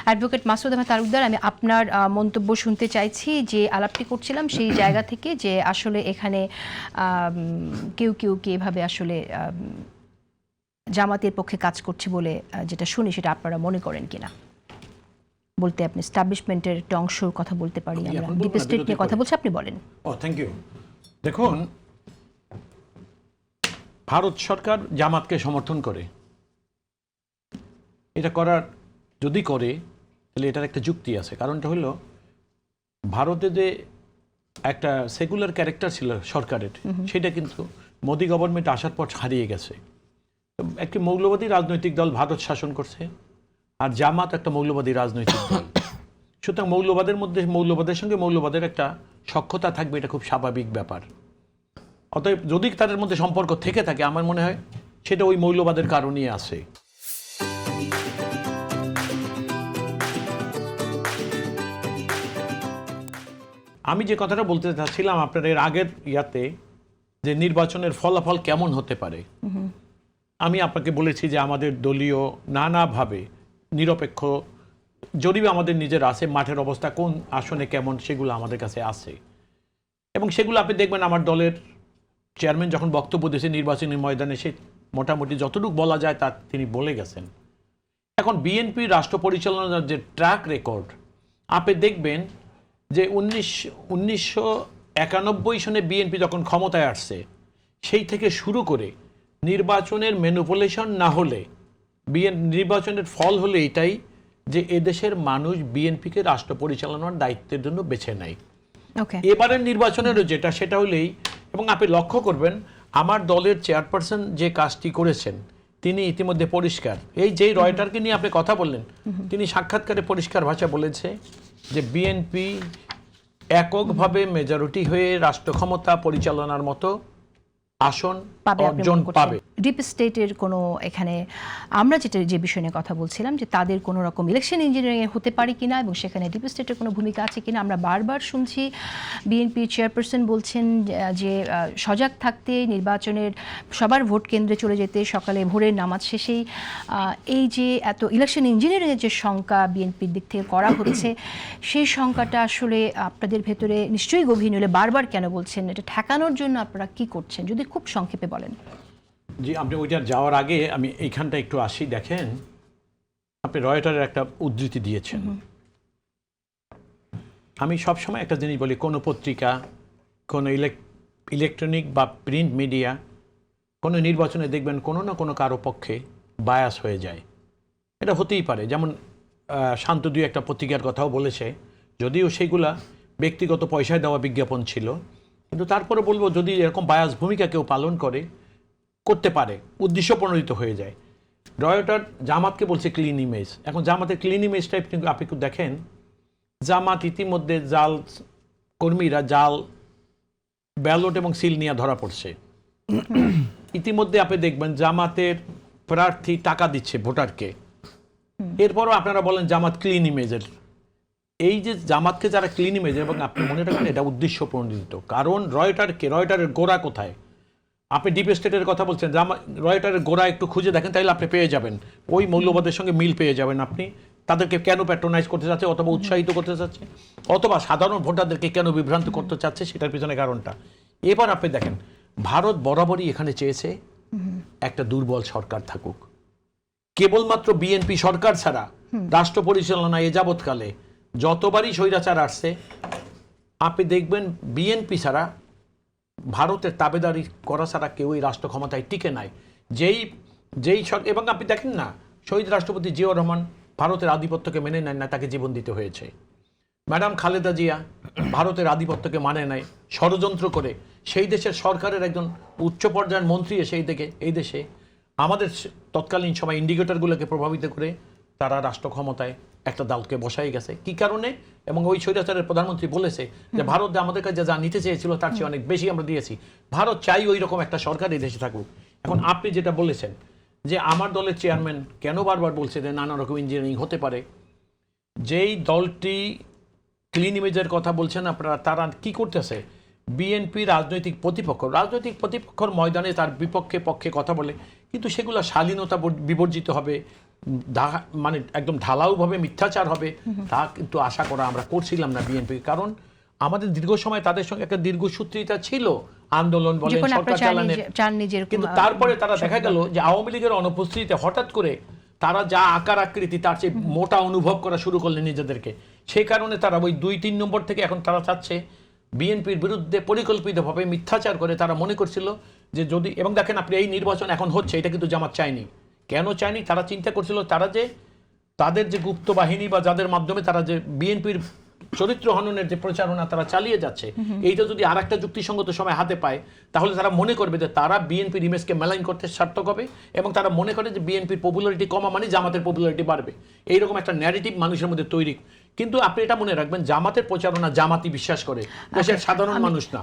Advocate Masud Ahmed Talukdar, আমি আপনার মন্তব্য শুনতে চাইছি যে আলাপটি করছিলাম সেই জায়গা থেকে, যে আসলে এখানে কেউ কি এভাবে আসলে জামাতের পক্ষে কাজ করছে বলে যেটা শুনি, সেটা আপনারা মনে করেন কিনা বলতে, আপনি এস্টাবলিশমেন্টের একটা অংশের কথা বলতে পারি, আমরা ডিপ স্টেট নিয়ে কথা বলছি, আপনি বলেন। Thank you. দেখুন, ভারত সরকার জামাতকে সমর্থন করে, এটা করার যদি করে তাহলে এটার একটা যুক্তি আছে। কারণটা হলো, ভারতে যে একটা সেকুলার ক্যারেক্টার ছিল সরকারের, সেটা কিন্তু মোদি গভর্নমেন্ট আসার পর হারিয়ে গেছে। একটি মৌলবাদী রাজনৈতিক দল ভারত শাসন করছে, আর জামাত একটা মৌলবাদী রাজনৈতিক দল। সুতরাং মৌলবাদের সঙ্গে মৌলবাদের একটা সখ্যতা থাকবে, এটা খুব স্বাভাবিক ব্যাপার। অতএব যদি তাদের মধ্যে সম্পর্ক থেকে থাকে, আমার মনে হয় সেটা ওই মৌলবাদের কারণেই আছে। আমি যে কথাটা বলতে চাচ্ছিলাম আপনার এর আগের ইয়াতে, যে নির্বাচনের ফলাফল কেমন হতে পারে, আমি আপনাকে বলেছি যে আমাদের দলীয় নানাভাবে নিরপেক্ষ জরিপ আমাদের নিজের আছে, মাঠের অবস্থা কোন আসনে কেমন সেগুলো আমাদের কাছে আছে, এবং সেগুলো আপনি দেখবেন আমার দলের চেয়ারম্যান যখন বক্তব্য দিয়েছে নির্বাচনী ময়দানে, সে মোটামুটি যতটুকু বলা যায় তা তিনি বলে গেছেন। এখন বিএনপি রাষ্ট্র পরিচালনার যে ট্র্যাক রেকর্ড, আপনি দেখবেন যে 1991 সনে বিএনপি যখন ক্ষমতায় আসছে, সেই থেকে শুরু করে নির্বাচনের ম্যানিপুলেশন না হলে নির্বাচনের ফল হলো এটাই যে এদেশের মানুষ বিএনপিকে রাষ্ট্র পরিচালনার দায়িত্বের জন্য বেছে নেয়। এবারের নির্বাচনেরও যেটা, সেটা হলেই, এবং আপনি লক্ষ্য করবেন আমার দলের চেয়ারপারসন যে কাজটি করেছেন, তিনি ইতিমধ্যে পরিষ্কার, এই যেই রয়টারকে নিয়ে আপনি কথা বললেন, তিনি সাক্ষাৎকারে পরিষ্কার ভাষা বলেছে যে বিএনপি এককভাবে মেজরিটি হয়ে রাষ্ট্র ক্ষমতা পরিচালনার মতো আসন অর্জন পাবে। ডিপ স্টেটের কোনো, এখানে আমরা যে বিষয় নিয়ে কথা বলছিলাম, যে তাদের কোনো রকম ইলেকশন ইঞ্জিনিয়ারিং হতে পারে কিনা, এবং সেখানে ডিপ স্টেটের কোনো ভূমিকা আছে কিনা। আমরা বারবার শুনছি বিএনপি চেয়ারপারসন বলছেন যে সজাগ থাকতে, নির্বাচনের সবার ভোট কেন্দ্রে চলে যেতে, সকালে ভোরের নামাজ শেষেই এই যে এত ইলেকশন ইঞ্জিনিয়ারিংয়ের যে শঙ্কা বিএনপির দিক থেকে করা হচ্ছে, সেই শঙ্কাটা আসলে আপনাদের ভেতরে নিশ্চয়ই গভীর হলে বারবার কেন বলছেন, এটা ঠেকানোর জন্য আপনারা কি করছেন, যদি খুব সংক্ষেপে বলেন। জি, আপনি ওইটার যাওয়ার আগে আমি এইখানটা একটু আসি। দেখেন, আপনি রয়টারের একটা উদ্ধৃতি দিয়েছেন। আমি সবসময় একটা জিনিস বলি, কোনো পত্রিকা, কোনো ইলেকট্রনিক বা প্রিন্ট মিডিয়া, কোনো নির্বাচনে দেখবেন কোনো না কোনো কারো পক্ষে বায়াস হয়ে যায়। এটা হতেই পারে। যেমন শান্ত দুই একটা পত্রিকার কথাও বলেছে, যদিও সেগুলা ব্যক্তিগত পয়সায় দেওয়া বিজ্ঞাপন ছিল, কিন্তু তারপরে বলবো যদি এরকম বায়াস ভূমিকা কেউ পালন করতে পারে, উদ্দেশ্য প্রণোদিত হয়ে যায়। রয়টার জামাতকে বলছে ক্লিন ইমেজ। এখন জামাতের ক্লিন ইমেজটা আপনি একটু দেখেন, জামাত ইতিমধ্যে জাল কর্মীরা জাল ব্যালট এবং সিল নিয়ে ধরা পড়ছে। ইতিমধ্যে আপনি দেখবেন জামাতের প্রার্থী টাকা দিচ্ছে ভোটারকে। এরপরও আপনারা বলেন জামাত ক্লিন ইমেজের। এই যে জামাতকে যারা ক্লিন ইমেজ, এবং আপনি মনে রাখবেন এটা উদ্দেশ্য প্রণোদিত। কারণ রয়টারের গোড়া কোথায়? আপনি ডিপ স্টেটের কথা বলছেন, রয়টারের গোড়া একটু খুঁজে দেখেন, তাহলে আপনি পেয়ে যাবেন, ওই মৌলবাদের সঙ্গে মিল পেয়ে যাবেন। আপনি তাদেরকে কেন প্যাট্রোনাইজ করতে চাচ্ছে, অথবা উৎসাহিত করতে চাচ্ছে, অথবা সাধারণ ভোটারদেরকে কেন বিভ্রান্ত করতে চাচ্ছে, সেটার পিছনে কারণটা। এবার আপনি দেখেন, ভারত বরাবরই এখানে চেয়েছে একটা দুর্বল সরকার থাকুক। কেবলমাত্র বিএনপি সরকার ছাড়া রাষ্ট্র পরিচালনা এ যাবৎকালে যতবারই স্বৈরাচার আসছে, আপনি দেখবেন বিএনপি ছাড়া, ভারতের তাবেদারি করা ছাড়া কেউই রাষ্ট্র ক্ষমতায় টিকে নাই। এবং আপনি দেখেন না, শহীদ রাষ্ট্রপতি জিয়াউর রহমান ভারতের আধিপত্যকে মেনে নেন না, তাকে জীবন দিতে হয়েছে। ম্যাডাম খালেদা জিয়া ভারতের আধিপত্যকে মানে নাই, ষড়যন্ত্র করে সেই দেশের সরকারের একজন উচ্চ পর্যায়ের মন্ত্রী এসে এই দেশে আমাদের তৎকালীন সময় ইন্ডিকেটরগুলোকে প্রভাবিত করে তারা রাষ্ট্র ক্ষমতায় একটা দলকে বসাই গেছে। কি কারণে? এবং ওই স্বৈরাচারের প্রধানমন্ত্রী বলেছে যে ভারত আমাদের কাছে যা নিতে চেয়েছিল তার চেয়ে অনেক বেশি আমরা দিয়েছি, ভারত চাই ওই রকম একটা সরকার এই দেশে থাকুক। এখন আপনি যেটা বলেছেন যে আমার দলের চেয়ারম্যান কেন বারবার বলছে যে নানা রকম ইঞ্জিনিয়ারিং হতে পারে, যেই দলটি ক্লিন ইমেজের কথা বলছেন আপনারা, তারা কি করতেছে? বিএনপি রাজনৈতিক প্রতিপক্ষর ময়দানে তার পক্ষে কথা বলে, কিন্তু সেগুলো শালীনতা বিবর্জিত হবে, মানে একদম ঢালাওভাবে মিথ্যাচার হবে তা কিন্তু আশা করা আমরা করছিলাম না বিএনপি, কারণ আমাদের দীর্ঘ সময় তাদের সঙ্গে একটা দীর্ঘসূত্রিতা ছিল, আন্দোলন বলেন, যখন সরকার আপনারা চালানোর। চাননি যেরকম কিন্তু তারপরে তারা দেখা গেল যে আওয়ামী লীগের অনুপস্থিতিতে হঠাৎ করে তারা যা আকার আকৃতি তার চেয়ে মোটা অনুভব করা শুরু করলেন নিজেদেরকে। সেই কারণে তারা ওই 2-3 নম্বর থেকে এখন তারা চাচ্ছে বিএনপির বিরুদ্ধে পরিকল্পিতভাবে মিথ্যাচার করে। তারা মনে করছিল যে যদি, এবং দেখেন আপনি এই নির্বাচন এখন হচ্ছে, এটা কিন্তু জামাত চায়নি। কেন চায়নি? তারা চিন্তা করছিল তারা যে তাদের যে গুপ্ত বাহিনী বা যাদের মাধ্যমে তারা যে বিএনপির চরিত্র হননের যে প্রচারণা তারা চালিয়ে যাচ্ছে, এইটা যদি আর একটা যুক্তিসঙ্গত সময় হাতে পায়, তাহলে তারা মনে করবে যে তারা বিএনপির ইমেজকে মেলাইন করতে সার্থক হবে, এবং তারা মনে করে যে বিএনপির পপুলারিটি কমা মানে জামাতের পপুলারিটি বাড়বে। এইরকম একটা ন্যারেটিভ মানুষের মধ্যে তৈরি। কিন্তু আপনি এটা মনে রাখবেন, জামাতের প্রচারণা জামাতি বিশ্বাস করে, দেশের সাধারণ মানুষ না।